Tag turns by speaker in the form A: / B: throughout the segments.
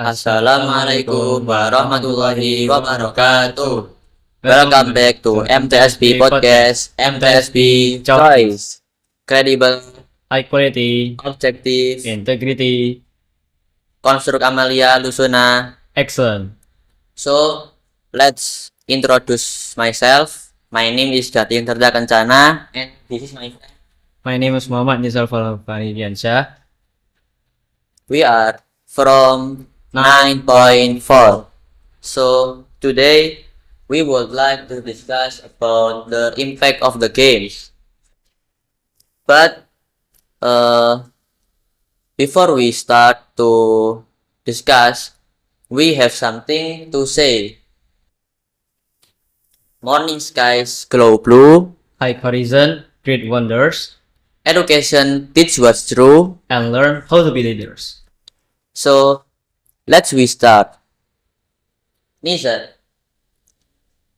A: Assalamualaikum warahmatullahi wabarakatuh. Welcome back to MTSP Podcast, MTSP Choice. Credible,
B: High quality,
A: objective,
B: integrity,
A: konstruk Amalia Lusuna.
B: excellent.
A: So, let's introduce myself. My name is Jatin Terda Kencana, and this is my friend.
B: My name is Muhammad Nizal Faridiansyah.
A: We are from 9.4. So today we would like to discuss about the impact of the games. But before we start to discuss, we have something to say. Morning skies glow blue.
B: High horizon, great wonders,
A: Education teach what's true.
B: and learn how to be leaders.
A: So let's we start. Nizar,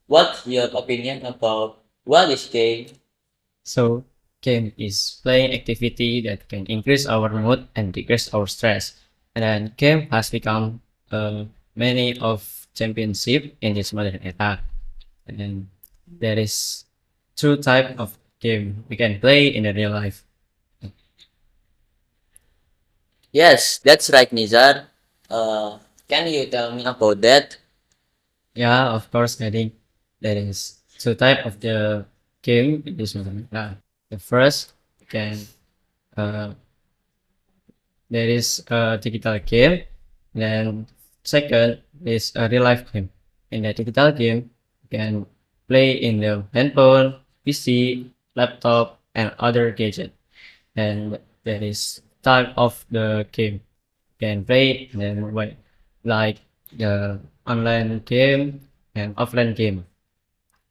A: what's your opinion about what is game?
B: So, game is playing activity that can increase our mood and decrease our stress. And then game has become many of championship in this modern era. And then there is two type of game we can play in the real life.
A: Yes, that's right, Nizar. Can you tell me about that?
B: Yeah, of course, I think there is two type of the game in this movie. The first can there is a digital game, then second is a real life game. In the digital game, you can play in the handphone, PC, laptop, and other gadget. And there is type of the game you can play and then like the online game and offline game.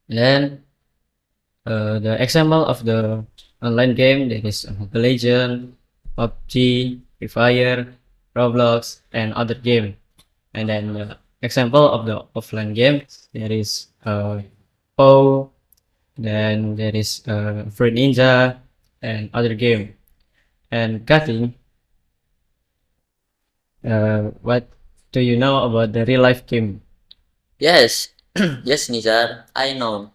B: Then the example of the online game there is Mobile Legend, PUBG, Free Fire, Roblox, and other game. And then the example of the offline game there is PO, then there is Fruit Ninja, and other game. And Kathy, what do you know about the real life game?
A: Yes, yes, Nizar. I know.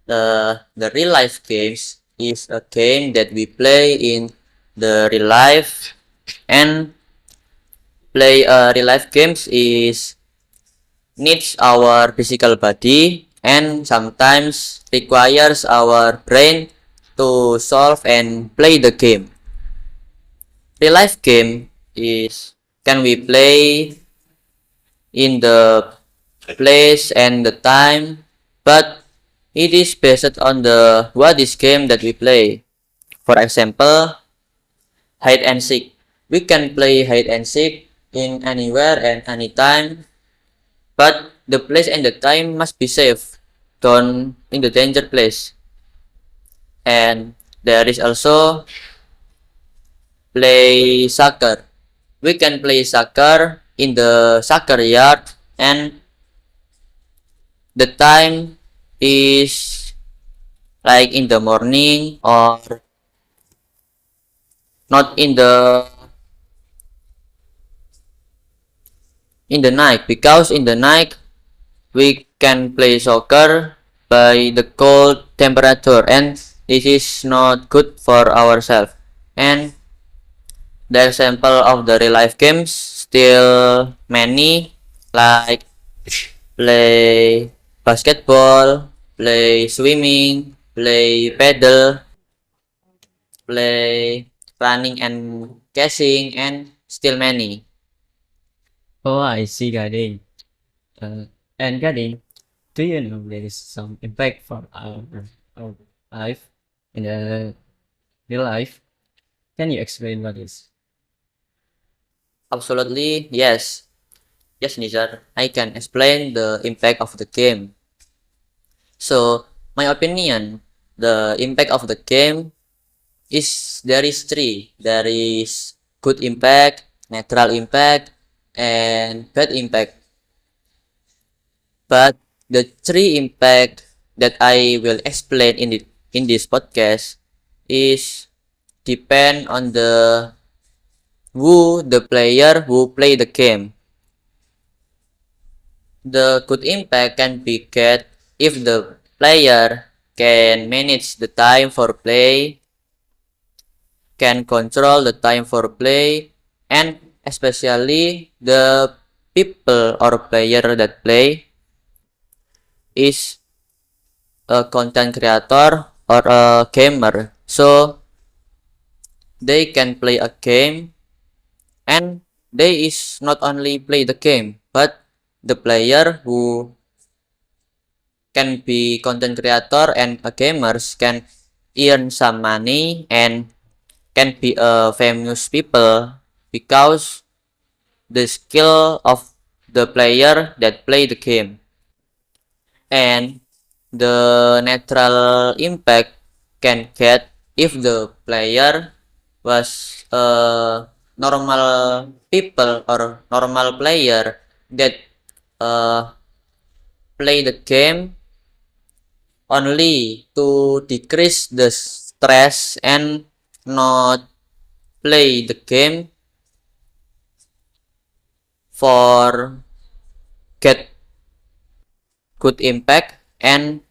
A: The real life games is a game that we play in the real life, and play real life games is needs our physical body and sometimes requires our brain to solve and play the game. Real life game is can we play in the place and the time, but it is based on the what is game that we play. For example, hide and seek. We can play hide and seek in anywhere and anytime, but the place and the time must be safe. Don't in the danger place. And there is also play soccer. We can play soccer in the soccer yard, and the time is like in the morning or not in the night, because in the night we can play soccer by the cold temperature, and this is not good for ourselves. And the example of the real life games still many, like play basketball, play swimming, play paddle, play running and caching, and still many.
B: Oh, I see, Gading. And Gading, do you know there is some impact for our life in the real life? Can you explain what is?
A: Absolutely, yes. Yes, Nizar, I can explain the impact of the game. So, my opinion, the impact of the game is there is three. There is good impact, neutral impact, and bad impact. But the three impact that I will explain in this podcast is depend on the player who play the game. The good impact can be get if the player can manage the time for play, can control the time for play, and especially the people or player that play is a content creator or a gamer. So they can play a game and they is not only play the game but the player who can be content creator and a gamers can earn some money and can be a famous people because the skill of the player that play the game. And the natural impact can get if the player was a normal people or normal player that uh, play the game only to decrease the stress and not play the game for get good impact and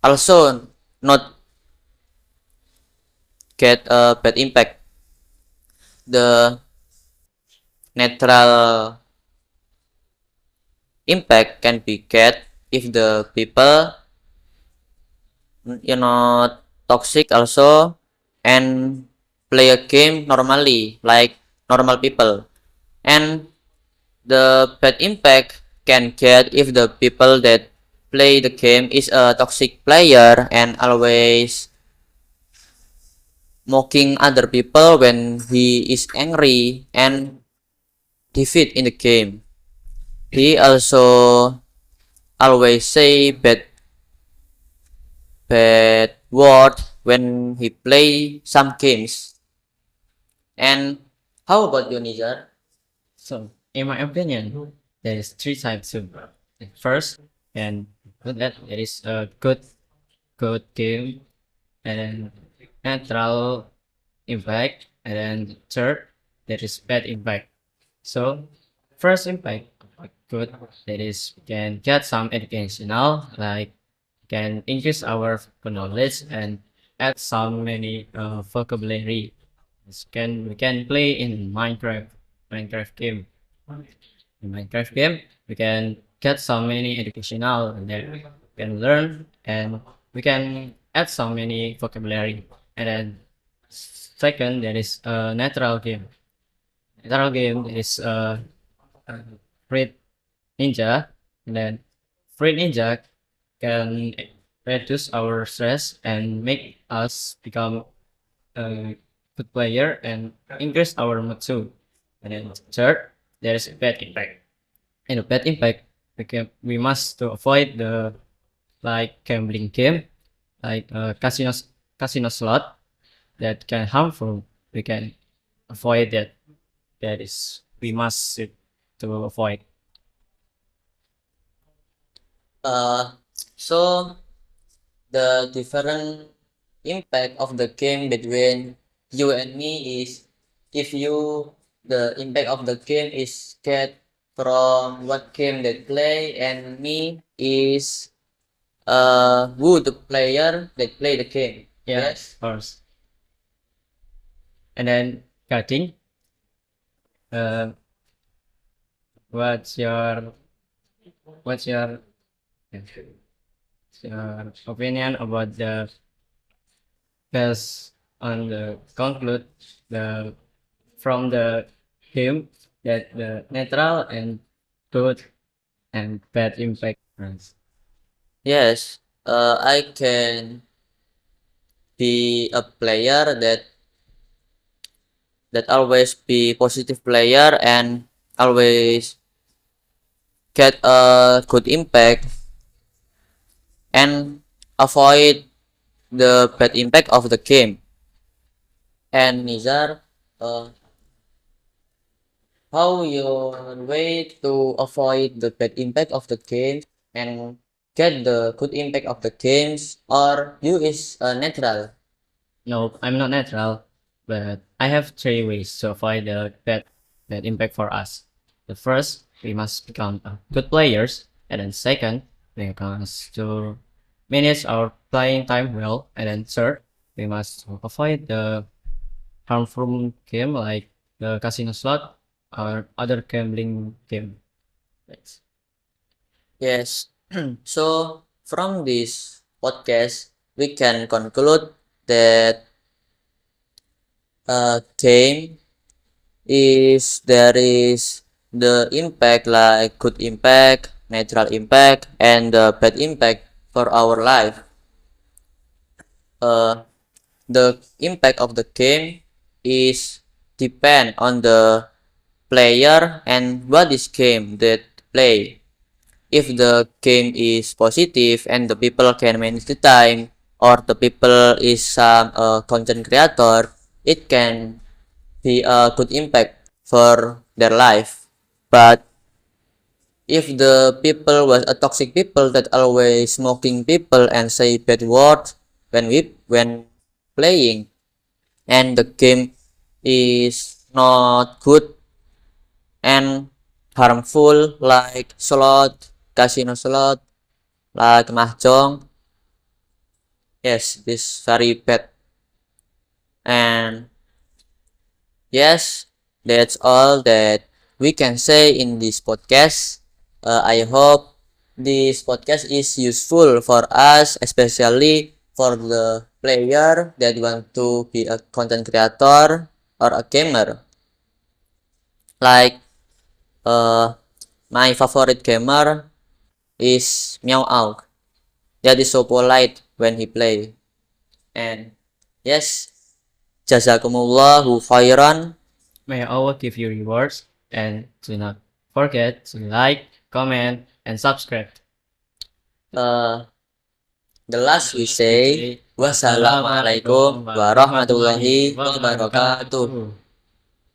A: also not get a bad impact. The natural impact can be get if the people toxic also and play a game normally like normal people. And the bad impact can get if the people that play the game is a toxic player and always mocking other people when he is angry and defeat in the game. He also always say bad word when he play some games. And how about you, Nizar?
B: So, in my opinion, there is three types of. First, and that there is a good game, and then neutral impact, and then third, there is bad impact. So, first impact, good, that is we can get some educational, like can increase our knowledge and add some many vocabulary. We can play in Minecraft game. In Minecraft game, we can get so many educational and then we can learn and we can add so many vocabulary. And then second, there is a natural game. Natural game is a Fruit Ninja, and then Fruit Ninja can reduce our stress and make us become a good player and increase our mood too. And then third, there is a bad impact. In a bad impact, we must to avoid the like gambling game, like casino slot that can harmful. We can avoid that. That is we must to avoid.
A: So the different impact of the game between you and me is if you the impact of the game is get from what game they play and me is who the player that play the game.
B: Yeah,
A: Yes.
B: of course. And then cutting. Uh, what's your what's your your opinion about the based on the conclude the from the game that the neutral and good and bad impact runs.
A: Yes. I can be a player that always be positive player and always get a good impact and avoid the bad impact of the game. And Nizar, uh, how your way to avoid the bad impact of the game and get the good impact of the games, or you is natural?
B: No, I'm not natural, but I have three ways to avoid the bad impact for us. The first, we must become good players. And then second, we must to manage our playing time well. And then third, we must avoid the harmful game like the casino slot or other gambling game. Thanks.
A: Yes. So from this podcast, we can conclude that game is there is the impact like good impact, natural impact, and the bad impact for our life. Uh, the impact of the game is depend on the player and what is game that play. If the game is positive and the people can manage the time, or the people is some content creator, it can be a good impact for their life. But if the people was a toxic people that always smoking people and say bad words when playing, and the game is not good and harmful like slot, casino slot, like mahjong, yes, this very bad. And yes, that's all that we can say in this podcast. I hope this podcast is useful for us, especially for the player that want to be a content creator or a gamer. Like my favorite gamer is Meow Auk. That is so polite when he play. And yes, jazakumullahu khairan.
B: May Allah give you rewards and do not forget to like, comment, and subscribe.
A: Uh, the last we say, wassalamualaikum warahmatullahi wabarakatuh.